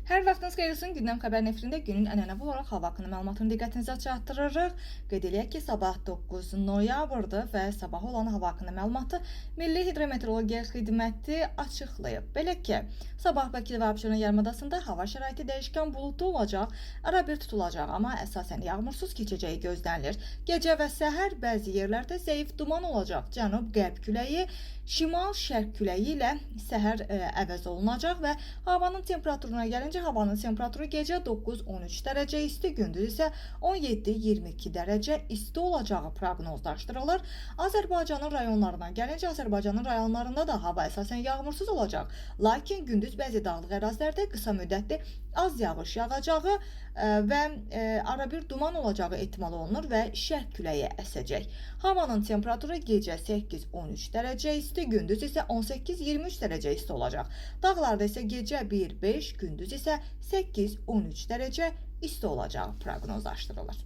Hər vaxtınız xeyir olsun. Gündəm xəbər nefrində günün ənənəvi olaraq hava haqqında məlumatını diqqətinizə çatdırırıq. Qeyd eləyək ki, sabah 9 noyabrdır və sabah olan hava haqqında məlumatı Milli Hidrometeorologiya Xidməti açıqlayıb. Belə ki, sabah Bakı və Abşeron yarımadasında hava şəraiti dəyişkən buludlu olacaq, arabir tutulacaq, amma əsasən yağmursuz keçəcəyi gözlənilir. Gecə və səhər bəzi yerlərdə zəif duman olacaq. Cənub-qərb küləyi, şimal-şərq küləyi ilə səhər əvəz olunacaq və havanın temperaturuna gəlincə havanın temperaturu gecə 9-13 dərəcə isti, gündüz isə 17-22 dərəcə isti olacağı proqnozlaşdırılır. Azərbaycanın rayonlarına gəlincə Azərbaycanın rayonlarında da hava əsasən yağmursuz olacaq. Lakin gündüz bəzi dağlıq ərazilərdə qısa müddətli az yağış yağacağı və arabir duman olacağı ehtimal olunur və şərq küləyi əsəcək. Havanın temperaturu gecə 8-13 dərəcə isti, gündüz isə 18-23 dərəcə isti olacaq. Dağlarda isə gecə 1-5, gündüz isə 8-13 dərəcə isti olacağı proqnozlaşdırılır.